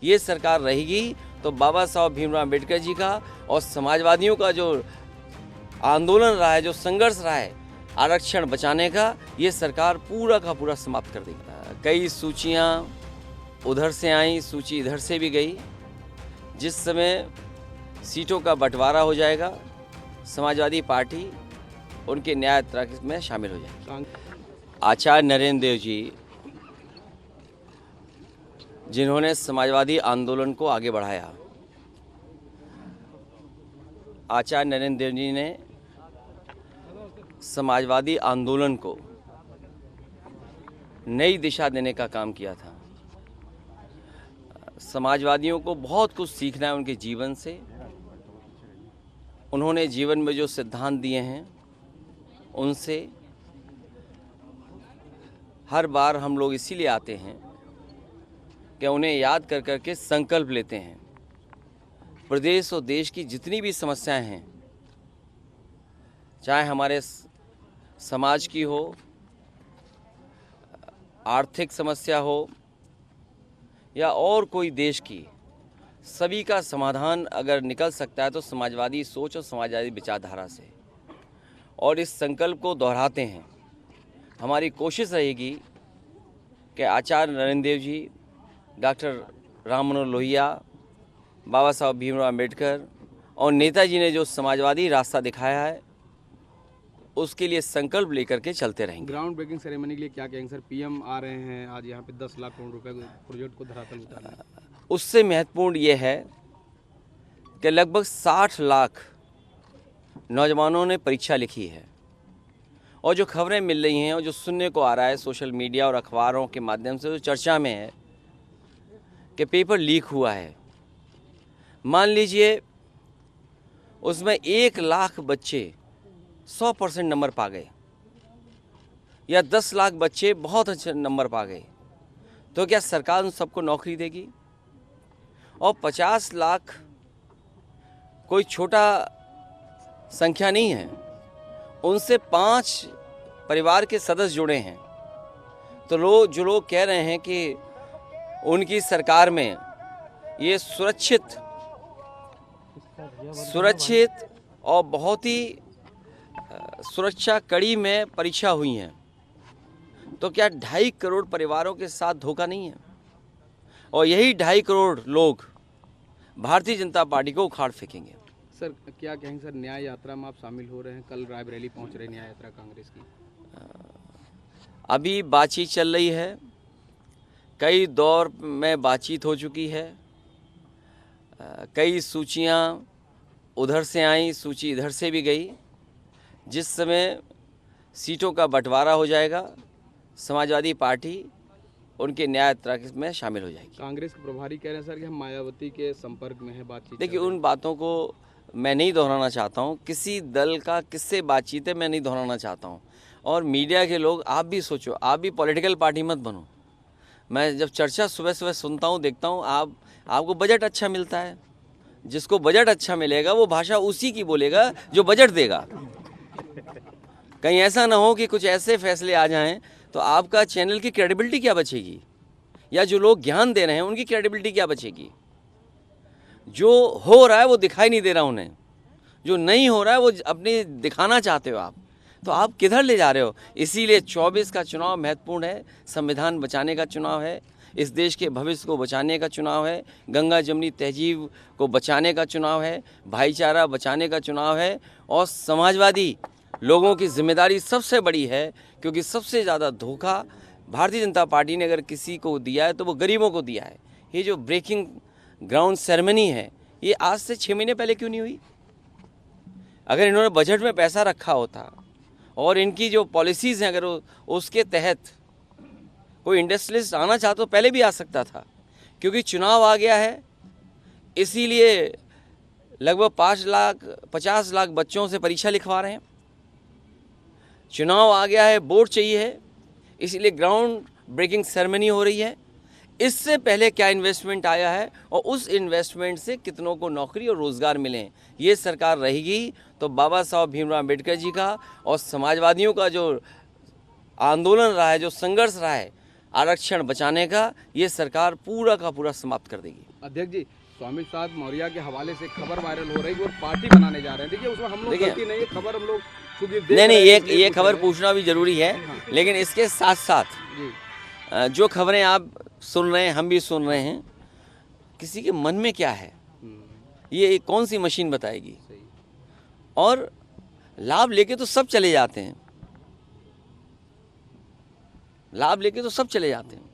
ये सरकार रहेगी तो बाबा साहब भीमराव अम्बेडकर जी का और समाजवादियों का जो आंदोलन रहा है, जो संघर्ष रहा है आरक्षण बचाने का, ये सरकार पूरा का पूरा समाप्त कर देगी। कई सूचियां उधर से आई, सूची इधर से भी गई। जिस समय सीटों का बंटवारा हो जाएगा, समाजवादी पार्टी उनके न्याय यात्रा में शामिल हो जाएगी। आचार्य नरेंद्र देव जी, जिन्होंने समाजवादी आंदोलन को आगे बढ़ाया, आचार्य नरेंद्र देव जी ने समाजवादी आंदोलन को नई दिशा देने का काम किया था। समाजवादियों को बहुत कुछ सीखना है उनके जीवन से। उन्होंने जीवन में जो सिद्धांत दिए हैं उनसे हर बार हम लोग इसीलिए आते हैं कि उन्हें याद कर कर के संकल्प लेते हैं। प्रदेश और देश की जितनी भी समस्याएं हैं, चाहे हमारे समाज की हो, आर्थिक समस्या हो या और कोई देश की, सभी का समाधान अगर निकल सकता है तो समाजवादी सोच और समाजवादी विचारधारा से। और इस संकल्प को दोहराते हैं। हमारी कोशिश रहेगी कि आचार्य नरेंद्र देव जी, डॉक्टर राम मनोहर लोहिया, बाबा साहब भीमराव अम्बेडकर और नेताजी ने जो समाजवादी रास्ता दिखाया है, उसके लिए संकल्प लेकर के चलते रहेंगे। ग्राउंड ब्रेकिंग सेरेमनी के लिए क्या कहेंगे सर? पीएम आ रहे हैं आज यहाँ पे 10 लाख करोड़ रुपए प्रोजेक्ट को धरातल उतारने। उससे महत्वपूर्ण ये है कि लगभग 60 लाख नौजवानों ने परीक्षा लिखी है। और जो खबरें मिल रही हैं और जो सुनने को आ रहा है सोशल मीडिया और अखबारों के माध्यम से, जो चर्चा में है कि पेपर लीक हुआ है। मान लीजिए उसमें 1 लाख बच्चे 100% नंबर पा गए या 10 लाख बच्चे बहुत अच्छे नंबर पा गए, तो क्या सरकार उन सबको नौकरी देगी? और 50 लाख कोई छोटा संख्या नहीं है। उनसे 5 परिवार के सदस्य जुड़े हैं। तो जो लोग कह रहे हैं कि उनकी सरकार में ये सुरक्षित और बहुत ही सुरक्षा कड़ी में परीक्षा हुई हैं, तो क्या 2.5 करोड़ परिवारों के साथ धोखा नहीं है? और यही 2.5 करोड़ लोग भारतीय जनता पार्टी को उखाड़ फेंकेंगे। सर क्या कहेंगे सर, न्याय यात्रा में आप शामिल हो रहे हैं, कल रायबरेली पहुंच रहे न्याय यात्रा कांग्रेस की? अभी बातचीत चल रही है, कई दौर में बातचीत हो चुकी है। कई सूचियां उधर से आई, सूची इधर से भी गई। जिस समय सीटों का बंटवारा हो जाएगा, समाजवादी पार्टी उनके न्याय यात्रा में शामिल हो जाएगी। कांग्रेस के प्रभारी कह रहे हैं सर कि हम मायावती के संपर्क में है, बातचीत। देखिए, उन बातों को मैं नहीं दोहराना चाहता हूँ। किसी दल का किससे बातचीत है मैं नहीं दोहराना चाहता हूँ। और मीडिया के लोग, आप भी सोचो, आप भी पॉलिटिकल पार्टी मत बनो। मैं जब चर्चा सुबह सुबह सुनता हूँ, देखता हूँ, आपको बजट अच्छा मिलता है। जिसको बजट अच्छा मिलेगा वो भाषा उसी की बोलेगा जो बजट देगा। कहीं ऐसा ना हो कि कुछ ऐसे फैसले आ जाएं तो आपका चैनल की क्रेडिबिलिटी क्या बचेगी, या जो लोग ज्ञान दे रहे हैं उनकी क्रेडिबिलिटी क्या बचेगी। जो हो रहा है वो दिखाई नहीं दे रहा उन्हें, जो नहीं हो रहा है वो अपने दिखाना चाहते हो आप, तो आप किधर ले जा रहे हो। इसीलिए 24 का चुनाव महत्वपूर्ण है। संविधान बचाने का चुनाव है, इस देश के भविष्य को बचाने का चुनाव है, गंगा जमुनी तहजीब को बचाने का चुनाव है, भाईचारा बचाने का चुनाव है। और समाजवादी लोगों की जिम्मेदारी सबसे बड़ी है, क्योंकि सबसे ज़्यादा धोखा भारतीय जनता पार्टी ने अगर किसी को दिया है तो वो गरीबों को दिया है। ये जो ब्रेकिंग ग्राउंड सेरेमनी है, ये आज से 6 महीने पहले क्यों नहीं हुई? अगर इन्होंने बजट में पैसा रखा होता और इनकी जो पॉलिसीज़ हैं अगर उसके तहत कोई इंडस्ट्रियलिस्ट आना चाहता तो पहले भी आ सकता था। क्योंकि चुनाव आ गया है, इसीलिए लगभग 50 लाख बच्चों से परीक्षा लिखवा रहे हैं। चुनाव आ गया है, वोट चाहिए है, इसीलिए ग्राउंड ब्रेकिंग सेरेमनी हो रही है। इससे पहले क्या इन्वेस्टमेंट आया है और उस इन्वेस्टमेंट से कितनों को नौकरी और रोज़गार मिले, ये सरकार रहेगी तो बाबा साहब भीमराव अम्बेडकर जी का और समाजवादियों का जो आंदोलन रहा है, जो संघर्ष रहा है आरक्षण बचाने का ये सरकार पूरा का पूरा समाप्त कर देगी। अध्यक्ष जी, स्वामी प्रसाद मौर्य के हवाले से खबर वायरल हो रही है, वो पार्टी बनाने जा रहे हैं। देखिए, उसमें हम लोग देखिए, गलती नहीं है, खबर हम लोग चूंकि देख नहीं रहे हैं, ये इसलिए पूछ खबर रहे हैं। पूछना भी जरूरी है, हाँ। लेकिन इसके साथ साथ जी। जो खबरें आप सुन रहे हैं, हम भी सुन रहे हैं, किसी के मन में क्या है ये कौन सी मशीन बताएगी। सही। और लाभ लेके तो सब चले जाते हैं, लाभ लेके तो सब चले जाते हैं।